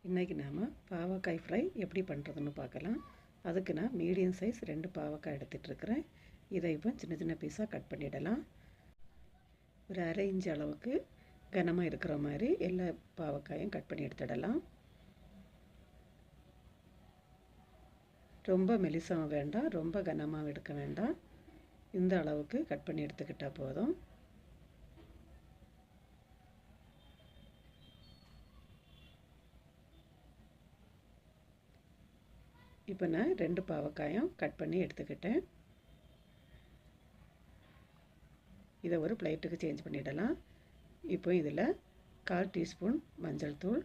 இன்றைக்கி நாம் பாவக்காய் ஃப்ரை எப்படி பண்ணுறதுன்னு பார்க்கலாம். அதுக்கு நான் மீடியம் சைஸ் 2 பாவக்காய் எடுத்துகிட்ருக்கிறேன். இதை இப்போ சின்ன சின்ன பீஸாக கட் பண்ணிடலாம். ஒரு அரை இன்ச்சு அளவுக்கு கனமாக இருக்கிற மாதிரி எல்லா பாவக்காயும் கட் பண்ணி எடுத்துடலாம். ரொம்ப மெலிசாகவும் வேண்டாம், ரொம்ப கனமாகவும் எடுக்க வேண்டாம். இந்த அளவுக்கு கட் பண்ணி எடுத்துக்கிட்டால் போதும். இப்போ நான் 2 பாவக்காயும் கட் பண்ணி எடுத்துக்கிட்டேன். இதை ஒரு பிளேட்டுக்கு சேஞ்ச் பண்ணிடலாம். இப்போ இதில் 1/4 டீஸ்பூன் மஞ்சள் தூள்,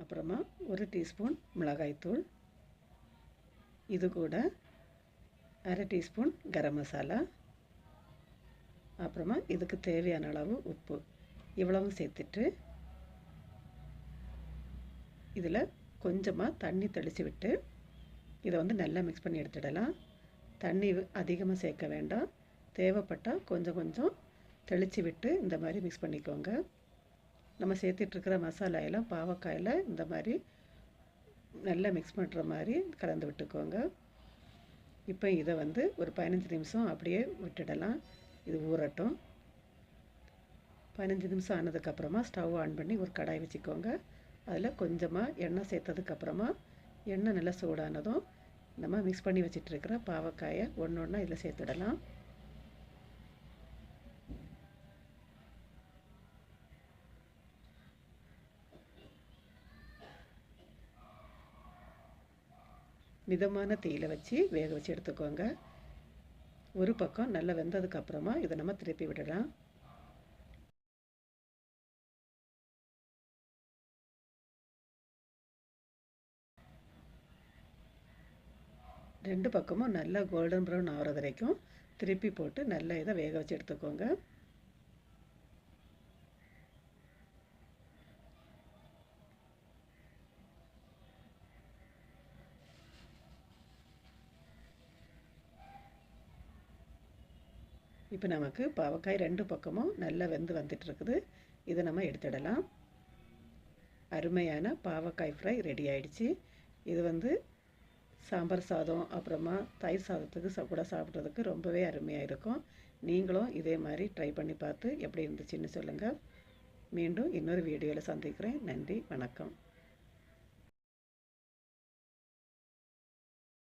அப்புறமா 1 டீஸ்பூன் மிளகாய்த்தூள், இது கூட அரை டீஸ்பூன் கரம் மசாலா, அப்புறமா இதுக்கு தேவையான அளவு உப்பு, இவ்வளவும் சேர்த்துட்டு இதில் கொஞ்சமாக தண்ணி தெளித்து விட்டு இதை நல்லா மிக்ஸ் பண்ணி எடுத்துடலாம். தண்ணி அதிகமாக சேர்க்க வேண்டாம், தேவைப்பட்டால் கொஞ்சம் கொஞ்சம் தெளித்து விட்டு இந்த மாதிரி மிக்ஸ் பண்ணிக்கோங்க. நம்ம சேர்த்துட்ருக்கிற மசாலாயெல்லாம் பாவக்காயில் இந்த மாதிரி நல்லா மிக்ஸ் பண்ணுற மாதிரி கலந்து விட்டுக்கோங்க. இப்போ இதை ஒரு 15 நிமிஷம் அப்படியே விட்டுடலாம். இது ஊறட்டும். 15 நிமிஷம் ஆனதுக்கப்புறமா ஸ்டவ் ஆன் பண்ணி ஒரு கடாய் வச்சுக்கோங்க. அதில் கொஞ்சமாக எண்ணெய் சேர்த்ததுக்கப்புறமா எண்ணெய் நல்லா சூடானதும் நம்ம மிக்ஸ் பண்ணி வச்சிட்ருக்கிற பாவக்காயை ஒன்று ஒன்றா இதில் சேர்த்துடலாம். மிதமான தீயில வச்சு வேக வச்சு எடுத்துக்கோங்க. ஒரு பக்கம் நல்லா வெந்ததுக்கப்புறமா இதை நம்ம திருப்பி விடலாம். ரெண்டு பக்கமும் நல்லா கோல்டன் ப்ரௌன் ஆகிற வரைக்கும் திருப்பி போட்டு நல்லா இதை வேக வச்சு எடுத்துக்கோங்க. இப்போ நமக்கு பாவக்காய் 2 பக்கமும் நல்லா வெந்து வந்துட்டுருக்குது. இதை நம்ம எடுத்துடலாம். அருமையான பாவக்காய் ஃப்ரை ரெடி ஆயிடுச்சு. இது சாம்பார் சாதம், அப்புறமா தயிர் சாதத்துக்கு கூட சாப்பிட்றதுக்கு ரொம்பவே அருமையாக இருக்கும். நீங்களும் இதே மாதிரி ட்ரை பண்ணி பார்த்து எப்படி இருந்துச்சுன்னு சொல்லுங்கள். மீண்டும் இன்னொரு வீடியோவில் சந்திக்கிறேன். நன்றி, வணக்கம்.